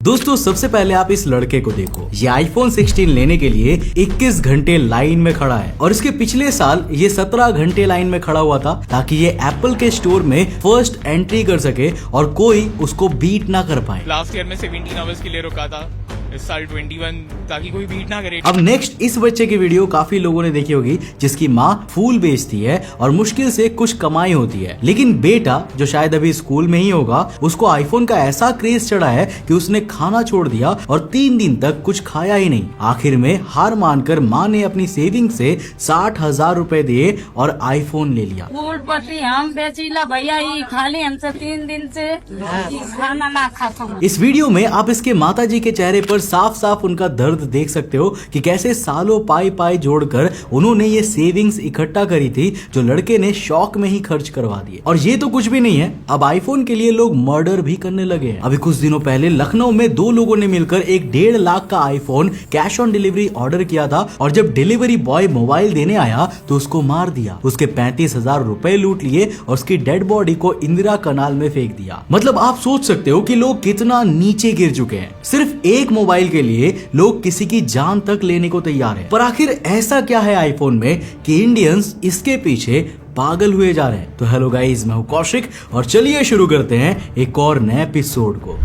दोस्तों सबसे पहले आप इस लड़के को देखो, ये आईफोन 16 लेने के लिए 21 घंटे लाइन में खड़ा है और इसके पिछले साल ये 17 घंटे लाइन में खड़ा हुआ था ताकि ये एप्पल के स्टोर में फर्स्ट एंट्री कर सके और कोई उसको बीट ना कर पाए। लास्ट ईयर में 17 आवर्स के लिए रुका था, इस साल 21 ताकि कोई बीट ना करे। अब नेक्स्ट इस बच्चे की वीडियो काफी लोगों ने देखी होगी जिसकी माँ फूल बेचती है और मुश्किल से कुछ कमाई होती है, लेकिन बेटा जो शायद अभी स्कूल में ही होगा उसको आईफोन का ऐसा क्रेज चढ़ा है कि उसने खाना छोड़ दिया और 3 दिन तक कुछ खाया ही नहीं। आखिर में हार मानकर माँ ने अपनी सेविंग से 60,000 रुपए दिए और आईफोन ले लिया। हम बेचीला भैया ही खाली हमसे 3 दिन से खाना ना खाता। इस वीडियो में आप इसके माताजी के चेहरे पर साफ साफ उनका दर्द देख सकते हो कि कैसे सालों पाई जोड़कर उन्होंने ये सेविंग्स इकट्ठा करी थी जो लड़के ने शौक में ही खर्च करवा दिए। और ये तो कुछ भी नहीं है, अब आईफोन के लिए लोग मर्डर भी करने लगे हैं। अभी कुछ दिनों पहले लखनऊ में 2 लोगों ने मिलकर एक 1.5 लाख का iPhone cash on delivery order किया था और जब डिलीवरी बॉय मोबाइल देने आया तो उसको मार दिया, उसके 35,000 रुपए लूट लिए और उसकी डेड बॉडी को इंदिरा कनाल में फेंक दिया। मतलब आप सोच सकते हो कि लोग कितना नीचे गिर चुके हैं। सिर्फ एक मोबाइल के लिए लोग किसी की जान तक लेने को तैयार है। पर आखिर ऐसा क्या है आईफोन में कि इंडियंस इसके पीछे पागल हुए जा रहे हैं। तो हेलो गाइस, मैं हूं कौशिक और चलिए शुरू करते हैं एक और नए एपिसोड को।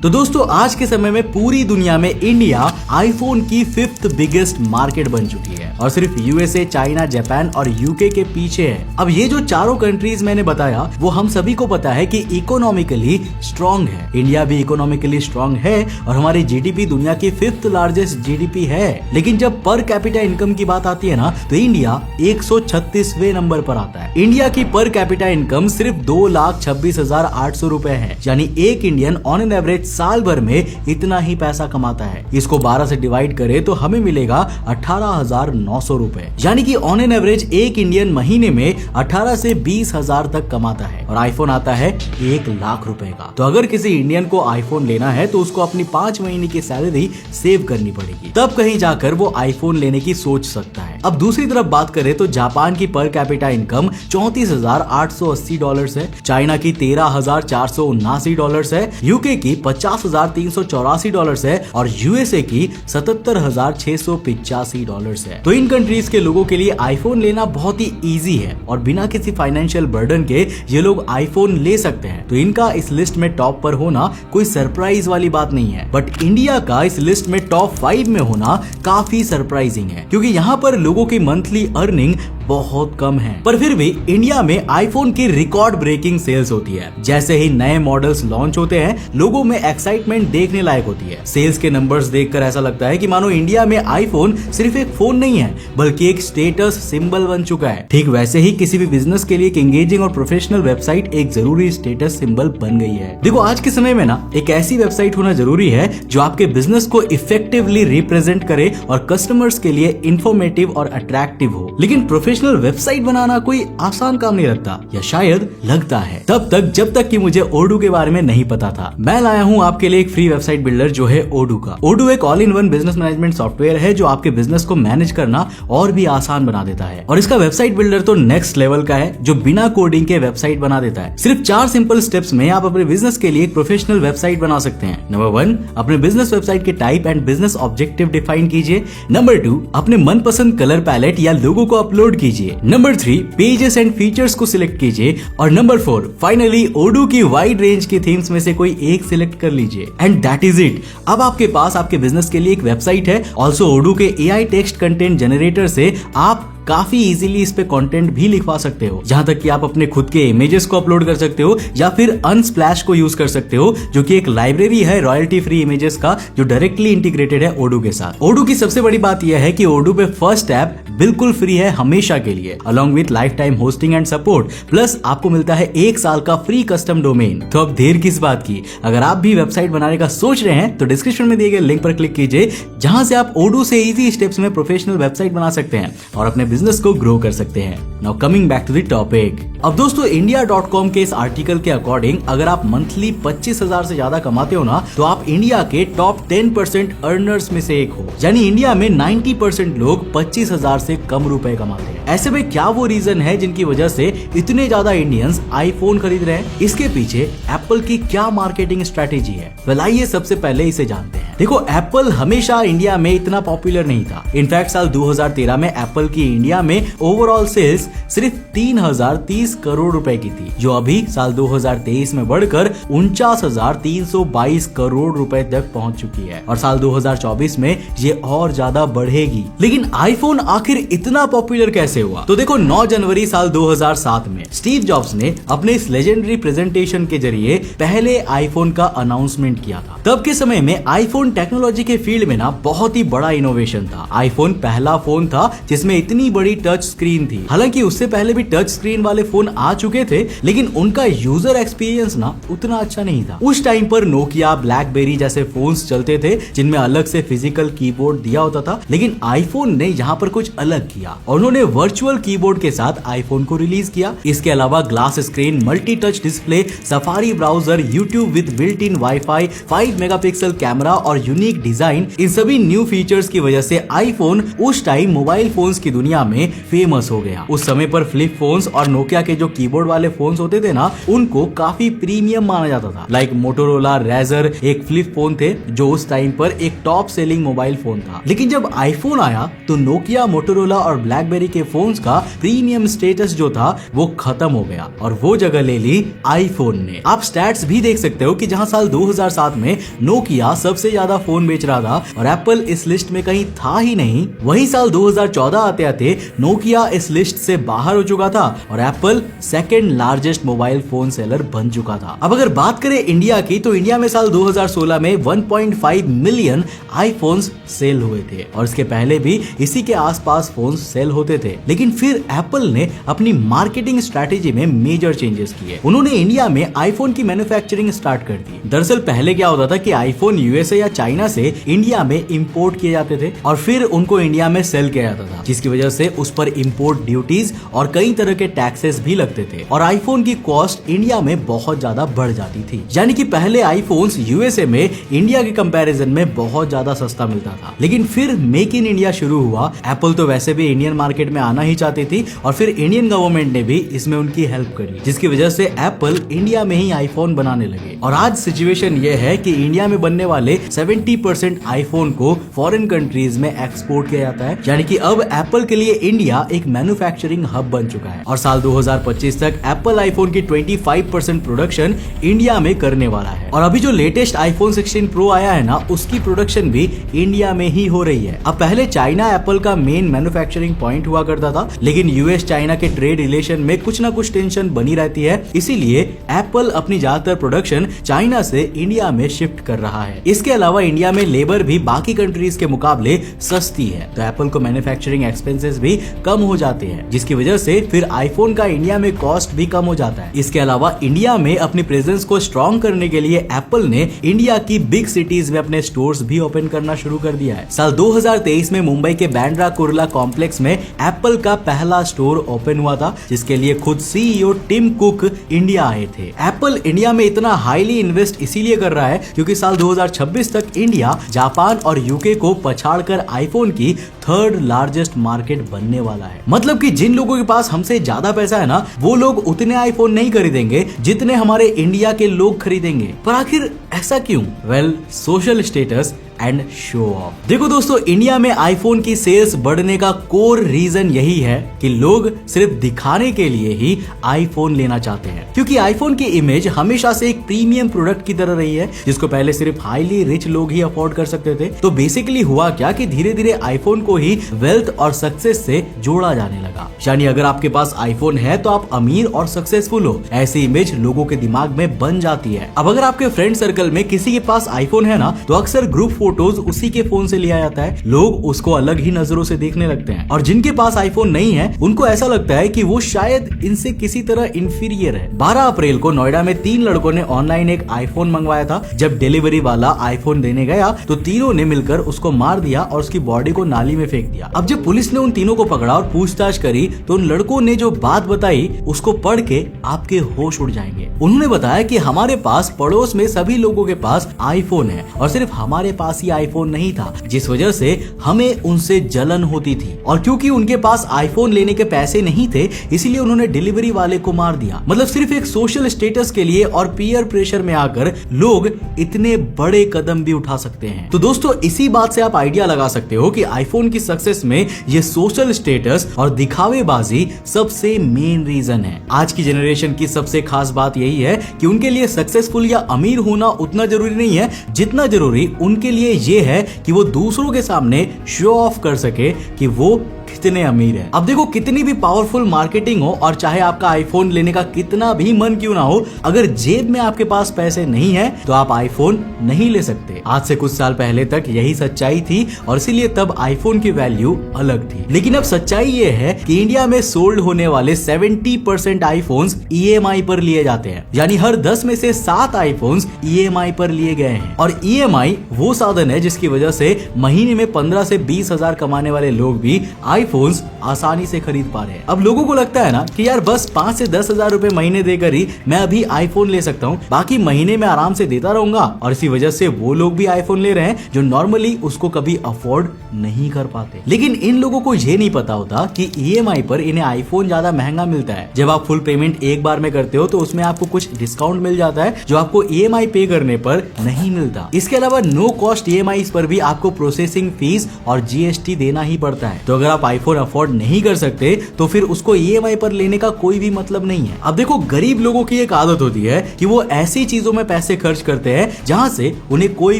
तो दोस्तों आज के समय में पूरी दुनिया में इंडिया आईफोन की 5th बिगेस्ट मार्केट बन चुकी है और सिर्फ यूएसए, चाइना, जापान और यूके के पीछे है। अब ये जो चारों कंट्रीज मैंने बताया वो हम सभी को पता है कि इकोनॉमिकली स्ट्रांग है। इंडिया भी इकोनॉमिकली स्ट्रांग है और हमारी जीडीपी दुनिया की 5th लार्जेस्ट जीडीपी है। लेकिन जब पर कैपिटा इनकम की बात आती है ना तो इंडिया 136वें नंबर पर आता है। इंडिया की पर कैपिटा इनकम सिर्फ 2,26,800 रुपए है, यानी एक इंडियन ऑन एन एवरेज साल भर में इतना ही पैसा कमाता है। इसको 12 से डिवाइड करें तो हमें मिलेगा 18,900 रुपए, यानी कि ऑन एन एवरेज एक इंडियन महीने में 18 से 20,000 तक कमाता है और आईफोन आता है 1 लाख रुपए का। तो अगर किसी इंडियन को आईफोन लेना है तो उसको अपनी 5 महीने की सैलरी सेव करनी पड़ेगी, तब कहीं जाकर वो आईफोन लेने की सोच सकता है। अब दूसरी तरफ बात करें तो जापान की पर कैपिटा इनकम $34,880 है, चाइना की $13,479 है, यूके की $50,384 है और यूएसए की $77,685 है। तो इन कंट्रीज के लोगों के लिए आईफोन लेना बहुत ही इजी है और बिना किसी फाइनेंशियल बर्डन के ये लोग आईफोन ले सकते हैं। तो इनका इस लिस्ट में टॉप पर होना कोई सरप्राइज वाली बात नहीं है, बट इंडिया का इस लिस्ट में टॉप 5 में होना काफी सरप्राइजिंग है क्योंकि यहाँ पर लोगों की मंथली अर्निंग बहुत कम है। पर फिर भी इंडिया में आईफोन की रिकॉर्ड ब्रेकिंग सेल्स होती है। जैसे ही नए मॉडल्स लॉन्च होते हैं लोगों में एक्साइटमेंट देखने लायक होती है। सेल्स के नंबर्स देखकर ऐसा लगता है कि मानो इंडिया में आईफोन सिर्फ एक फोन नहीं है बल्कि एक स्टेटस सिंबल बन चुका है। ठीक वैसे ही किसी भी बिजनेस के लिए एक एंगेजिंग और प्रोफेशनल वेबसाइट एक जरूरी स्टेटस सिंबल बन गई है। देखो आज के समय में ना एक ऐसी वेबसाइट होना जरूरी है जो आपके बिजनेस को इफेक्टिवली रिप्रेजेंट करे और कस्टमर्स के लिए इंफॉर्मेटिव और अट्रैक्टिव हो। लेकिन प्रोफेशनल वेबसाइट बनाना कोई आसान काम नहीं लगता, या शायद लगता है तब तक जब तक कि मुझे ओडू के बारे में नहीं पता था। मैं लाया हूं आपके लिए एक फ्री वेबसाइट बिल्डर जो है ओडू का। ओडू एक all in one business management software है जो आपके बिजनेस को मैनेज करना और भी आसान बना देता है और इसका वेबसाइट बिल्डर तो नेक्स्ट लेवल का है जो बिना कोडिंग के वेबसाइट बना देता है। सिर्फ 4 सिंपल स्टेप्स में आप अपने बिजनेस के लिए एक प्रोफेशनल वेबसाइट बना सकते हैं। नंबर 1, अपने बिजनेस वेबसाइट के type and business objective define कीजिए। नंबर 2, अपने मनपसंद कलर पैलेट या लोगो को अपलोड कीजिए। नंबर 3, पेजेस एंड फीचर्स को सिलेक्ट कीजिए और नंबर 4, फाइनली ओडू की वाइड रेंज की थीम्स में से कोई एक सिलेक्ट कर लीजिए एंड दैट इज इट। अब आपके पास आपके बिजनेस के लिए एक वेबसाइट है। ऑल्सो ओडू के AI टेक्स्ट कंटेंट जनरेटर से आप काफी इजीली इस पे कंटेंट भी लिखवा सकते हो, जहां तक कि आप अपने खुद के इमेजेस को अपलोड कर सकते हो या फिर अनस्प्लैश को यूज कर सकते हो जो कि एक लाइब्रेरी है रॉयल्टी फ्री इमेजेस का जो डायरेक्टली इंटीग्रेटेड है ओडू के साथ। ओडू की सबसे बड़ी बात यह है कि ओडू पे फर्स्ट ऐप बिल्कुल फ्री है हमेशा के लिए, along with life time hosting and support, plus आपको मिलता है 1 साल का फ्री कस्टम डोमेन। तो अब देर किस बात की, अगर आप भी वेबसाइट बनाने का सोच रहे हैं तो डिस्क्रिप्शन में दिए गए लिंक पर क्लिक कीजिए जहां से आप ओडू से इजी स्टेप्स में प्रोफेशनल वेबसाइट बना सकते हैं और अपने बिजनेस को ग्रो कर सकते हैं। Now coming back to the topic. अब दोस्तों India.com के इस आर्टिकल के अकॉर्डिंग अगर आप मंथली 25,000 से ज्यादा कमाते हो ना तो आप इंडिया के टॉप 10% अर्नर्स में से एक हो, यानी इंडिया में 90% लोग 25,000 से कम रुपए कमाते हैं। ऐसे में क्या वो रीजन है जिनकी वजह से इतने ज्यादा इंडियंस आईफोन खरीद रहे हैं? इसके पीछे एप्पल की क्या मार्केटिंग स्ट्रेटेजी है? आइए सबसे पहले इसे जानते हैं। देखो, एप्पल हमेशा इंडिया में इतना पॉपुलर नहीं था। इनफैक्ट साल 2013 में एप्पल की इंडिया में ओवरऑल सेल्स सिर्फ 3030 करोड़ रुपए की थी, जो अभी साल 2023 में बढ़कर 49,322 करोड़ रुपए तक पहुंच चुकी है और साल 2024 में ये और ज्यादा बढ़ेगी। लेकिन आईफोन आखिर इतना पॉपुलर कैसे हुआ? तो देखो, 9 जनवरी साल 2007 में स्टीव जॉब्स ने अपने इस लेजेंडरी प्रेजेंटेशन के जरिए पहले आईफोन का अनाउंसमेंट किया था। तब के समय में आईफोन टेक्नोलॉजी के फील्ड में ना बहुत ही बड़ा इनोवेशन था। आईफोन पहला फोन था जिसमें इतनी बड़ी टच स्क्रीन थी। हालांकि उससे पहले भी टच स्क्रीन वाले फोन आ चुके थे, लेकिन उनका यूजर एक्सपीरियंस ना उतना अच्छा नहीं था। उस टाइम पर नोकिया, ब्लैकबेरी जैसे फोन्स चलते थे जिनमें अलग से फिजिकल कीबोर्ड दिया होता था, लेकिन आईफोन ने यहाँ पर कुछ अलग किया और उन्होंने वर्चुअल कीबोर्ड के साथ आईफोन को रिलीज किया। इसके अलावा glass screen, multi touch display, safari browser, YouTube with built in wifi, 5 megapixel camera और यूनिक डिजाइन, इन सभी न्यू फीचर्स की वजह से आईफोन उस टाइम मोबाइल फोन्स की दुनिया में फेमस हो गया। उस समय पर फ्लिप फोन्स और नोकिया के जो कीबोर्ड वाले फोन्स होते थे ना, उनको काफी प्रीमियम माना जाता था। लाइक मोटोरोला रेजर एक फ्लिप फोन थे जो उस टाइम पर एक टॉप सेलिंग मोबाइल फोन था। लेकिन जब आईफोन आया तो नोकिया, मोटोरोला और ब्लैकबेरी के फोन्स का प्रीमियम स्टेटस जो था वो खत्म हो गया और वो जगह ले ली आईफोन ने। आप स्टैट्स भी देख सकते हो कि जहां साल 2007 में नोकिया सबसे ज्यादा फोन बेच रहा था और एप्पल इस लिस्ट में कहीं था ही नहीं, वहीं साल 2014 आते आते नोकिया इस लिस्ट से बाहर हो चुका था और Apple second largest mobile phone seller बन चुका था। अब अगर बात करें इंडिया की, तो इंडिया में साल 2016 में 1.5 मिलियन आईफोन्स सेल हुए थे और इसके पहले भी इसी के आसपास फोन सेल होते थे। लेकिन फिर एप्पल ने अपनी मार्केटिंग स्ट्रेटेजी में मेजर चेंजेस किए। उन्होंने इंडिया में आईफोन की मैन्युफैक्चरिंग स्टार्ट कर दी। दरअसल पहले क्या होता था कि आईफोन यूएसए या चाइना से इंडिया में इंपोर्ट किए जाते थे और फिर उनको इंडिया में सेल किया जाता था, जिसकी वजह से उस पर इंपोर्ट ड्यूटीज और कई तरह के टैक्सेस भी लगते थे और आईफोन की कॉस्ट इंडिया में बहुत ज्यादा बढ़ जाती थी। यानी कि पहले आईफोन्स यूएसए में इंडिया के कंपैरिजन में बहुत ज्यादा सस्ता मिलता था। लेकिन फिर मेक इन इंडिया शुरू हुआ। एप्पल तो वैसे भी इंडियन मार्केट में आना ही चाहती थी और फिर इंडियन गवर्नमेंट ने भी इसमें उनकी हेल्प करी, जिसकी वजह से एप्पल इंडिया में ही आईफोन बनाने लगे। और आज सिचुएशन ये है कि इंडिया में बनने वाले 70% आईफोन को फॉरेन कंट्रीज में एक्सपोर्ट किया जाता है। यानी कि अब एप्पल के लिए इंडिया एक मैन्युफैक्चरिंग हब बन चुका है और साल 2025 तक एप्पल आईफोन की 25% प्रोडक्शन इंडिया में करने वाला है। और अभी जो लेटेस्ट आईफोन 16 प्रो आया है ना, उसकी प्रोडक्शन भी इंडिया में ही हो रही है। अब पहले चाइना एप्पल का मेन मैन्युफैक्चरिंग पॉइंट हुआ करता था, लेकिन यूएस चाइना के ट्रेड रिलेशन में कुछ ना कुछ टेंशन बनी रहती है, इसीलिए एप्पल अपनी ज्यादातर प्रोडक्शन चाइना से इंडिया में शिफ्ट कर रहा है। इसके अलावा इंडिया में लेबर भी बाकी कंट्रीज के मुकाबले सस्ती है, तो एप्पल को मैन्युफैक्चरिंग एक्सपेंसेस भी कम हो जाते हैं, जिसकी वजह से फिर आईफोन का इंडिया में कॉस्ट भी कम हो जाता है। इसके अलावा इंडिया में अपनी प्रेजेंस को स्ट्रॉन्ग करने के लिए एप्पल ने इंडिया की बिग सिटीज में अपने स्टोर्स भी ओपन करना शुरू कर दिया है। साल 2023 में मुंबई के बैंड्रा कुर्ला कॉम्प्लेक्स में एप्पल का पहला स्टोर ओपन हुआ था, जिसके लिए खुद सीईओ टिम कुक इंडिया आए थे। एप्पल इंडिया में इतना हाईली इन्वेस्ट इसीलिए कर रहा है क्योंकि साल 2026 तक इंडिया, जापान और यूके को पछाड़कर आईफोन की 3rd लार्जेस्ट मार्केट बनने वाला है। मतलब कि जिन लोगों के पास हमसे ज्यादा पैसा है ना, वो लोग उतने आईफोन नहीं खरीदेंगे जितने हमारे इंडिया के लोग खरीदेंगे। पर आखिर ऐसा क्यों? Well, social status and show off. देखो दोस्तों, इंडिया में आईफोन की सेल्स बढ़ने का कोर रीजन यही है कि लोग सिर्फ दिखाने के लिए ही आईफोन लेना चाहते हैं, क्योंकि आईफोन की इमेज हमेशा से एक प्रीमियम प्रोडक्ट की तरह रही है, जिसको पहले सिर्फ हाईली रिच लोग ही अफोर्ड कर सकते थे। तो बेसिकली हुआ क्या कि धीरे धीरे आईफोन को ही वेल्थ और सक्सेस से जोड़ा जाने लगा। यानी अगर आपके पास आईफोन है तो आप अमीर और सक्सेसफुल हो, ऐसी इमेज लोगों के दिमाग में बन जाती है। अब अगर आपके फ्रेंड सर्कल में किसी के पास आईफोन है ना, तो अक्सर ग्रुप फोटोज उसी के फोन से लिया जाता है। लोग उसको अलग ही नजरों से देखने लगते हैं और जिनके पास आईफोन नहीं है उनको ऐसा लगता है कि वो शायद इनसे किसी तरह इंफीरियर है। 12 अप्रैल को नोएडा में 3 लड़कों ने ऑनलाइन एक आईफोन मंगवाया था। जब डिलीवरी वाला आईफोन देने गया तो तीनों ने मिलकर उसको मार दिया और उसकी बॉडी को नाली में फेंक दिया। अब जब पुलिस ने उन तीनों को पकड़ा और पूछताछ करी तो उन लड़कों ने जो बात बताई उसको पढ़ के आपके होश उड़ जाएंगे। उन्होंने बताया कि हमारे पास पड़ोस में सभी लोगों लोगों के पास आईफोन है और सिर्फ हमारे पास ही आईफोन नहीं था, जिस वजह से हमें उनसे जलन होती थी। और क्योंकि उनके पास आईफोन लेने के पैसे नहीं थे, इसीलिए उन्होंने डिलीवरी वाले को मार दिया। मतलब सिर्फ एक सोशल स्टेटस के लिए और पीयर प्रेशर में आकर लोग इतने बड़े कदम भी उठा सकते हैं। तो दोस्तों, इसी बात से आप आइडिया लगा सकते हो कि आईफोन की सक्सेस में ये सोशल स्टेटस और दिखावेबाजी सबसे मेन रीजन है। आज की जनरेशन की सबसे खास बात यही है कि उनके लिए सक्सेसफुल या अमीर होना उतना जरूरी नहीं है जितना जरूरी उनके लिए ये है कि वो दूसरों के सामने शो ऑफ कर सके कि वो कितने अमीर है। अब देखो, कितनी भी पावरफुल मार्केटिंग हो और चाहे आपका आईफोन लेने का कितना भी मन क्यों ना हो, अगर जेब में आपके पास पैसे नहीं है तो आप आईफोन नहीं ले सकते। आज से कुछ साल पहले तक यही सच्चाई थी और इसीलिए तब आईफोन की वैल्यू अलग थी। लेकिन अब सच्चाई ये है कि इंडिया में सोल्ड होने वाले 70% आईफोन्स EMI पर लिए जाते हैं, यानी हर 10 में से 7 आईफोन्स EMI पर लिए गए हैं। और EMI वो साधन है जिसकी वजह से महीने में 15 से 20 हजार कमाने वाले लोग भी आईफोन्स आसानी से खरीद पा रहे हैं। अब लोगों को लगता है ना कि यार बस 5 से 10 हजार रुपए महीने देकर ही मैं अभी आईफोन ले सकता हूँ, बाकी महीने में आराम से देता रहूंगा। और इसी वजह से वो लोग भी आईफोन ले रहे हैं जो नॉर्मली उसको कभी अफोर्ड नहीं कर पाते। लेकिन इन लोगों को ये नहीं पता होता कि EMI पर इन्हें आईफोन ज्यादा महंगा मिलता है। जब आप फुल पेमेंट एक बार में करते हो तो उसमें आपको कुछ डिस्काउंट मिल जाता है जो आपको EMI पे करने पर नहीं मिलता। इसके अलावा नो कॉस्ट EMI पर भी आपको प्रोसेसिंग फीस और GST देना ही पड़ता है। तो अगर आप आईफोन अफोर्ड नहीं कर सकते तो फिर उसको EMI पर लेने का कोई भी मतलब नहीं है। अब देखो, गरीब लोगों की एक आदत होती है कि वो ऐसी चीजों में पैसे खर्च करते हैं जहां से उन्हें कोई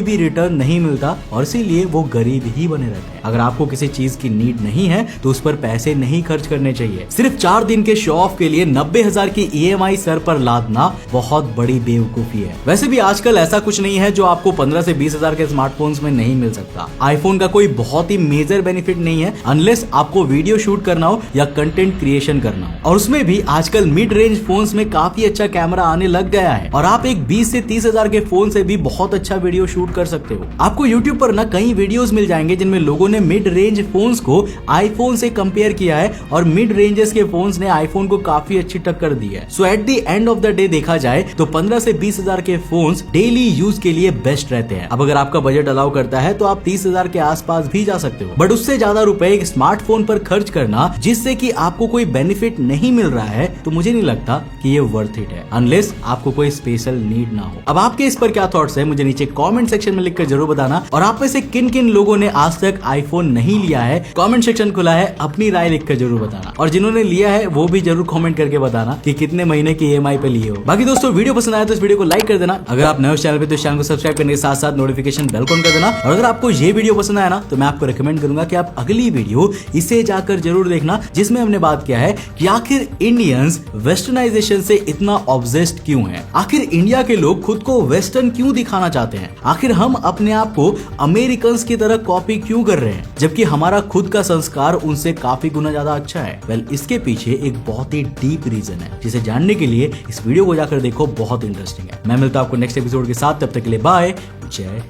भी रिटर्न नहीं मिलता और इसीलिए वो गरीब ही बने रहते हैं। अगर आपको किसी चीज की नीड नहीं है तो उस पर पैसे नहीं खर्च करने चाहिए। सिर्फ 4 दिन के शो ऑफ के लिए 90,000 की EMI सर पर लादना बहुत बड़ी बेवकूफी है। वैसे भी आजकल ऐसा कुछ नहीं है जो आपको 15 से 20 हजार के स्मार्टफोन्स में नहीं मिल सकता। आईफोन का कोई बहुत ही मेजर बेनिफिट नहीं है अनलेस आपको वीडियो शूट करना हो या कंटेंट क्रिएशन करना हो। और उसमें भी आजकल मिड रेंज फोन्स में काफी अच्छा कैमरा आने लग गया है और आप एक 20 से 30 हजार के फोन से भी बहुत अच्छा वीडियो शूट कर सकते हो। आपको यूट्यूब पर ना कई वीडियोस मिल जाएंगे जिनमें लोगों ने मिड रेंज फोन्स को आईफोन से कंपेयर किया है और मिड रेंजेस के फोन्स ने आईफोन को काफी अच्छी टक्कर दी है। So at the end of the day देखा जाए तो 15 से 20 हजार के फोन्स डेली यूज के लिए बेस्ट रहते हैं। अब अगर आपका बजट अलाउ करता है तो आप 30 हजार के आसपास भी जा सकते हो, बट उससे ज्यादा रुपए एक स्मार्टफोन पर खर्च करना जिससे कि आपको कोई बेनिफिट नहीं मिल रहा है तो मुझे नहीं लगता कि ये वर्थ इट है, अनलेस आपको कोई स्पेशल नीड ना हो। अब आपके इस पर क्या थॉट्स है मुझे नीचे कमेंट सेक्शन में लिखकर जरूर बताना। और आप में से किन किन लोगों ने आज तक आईफोन नहीं लिया है, कमेंट सेक्शन खुला है, अपनी राय लिखकर जरूर बताना। और जिन्होंने लिया है वो भी जरूर कमेंट करके बताना कि कितने महीने की EMI पे लिए हो। बाकी दोस्तों, वीडियो पसंद आया तो इस वीडियो को लाइक कर देना। अगर आप नए चैनल पे तो इस चैनल को सब्सक्राइब करने के साथ साथ नोटिफिकेशन बेल ऑन कर देना। और अगर आपको ये वीडियो पसंद आया ना तो मैं आपको रिकमेंड करूंगा कि आप अगली वीडियो इसे जाकर जरूर देखना जिसमें हमने बात किया है कि आखिर इंडियंस वेस्टर्नाइजेशन से इतना ऑब्सेस्ड क्यों हैं। आखिर इंडिया के लोग खुद को वेस्टर्न क्यों दिखाना चाहते हैं। आखिर हम अपने आप को अमेरिकन्स की तरह कॉपी क्यों कर रहे हैं जबकि हमारा खुद का संस्कार उनसे काफी गुना ज्यादा अच्छा है। वेल, इसके पीछे एक बहुत ही डीप रीजन है जिसे जानने के लिए इस वीडियो को जाकर देखो, बहुत इंटरेस्टिंग है। मैं मिलता हूं आपको नेक्स्ट एपिसोड के साथ, तब तक के लिए बाय, जय।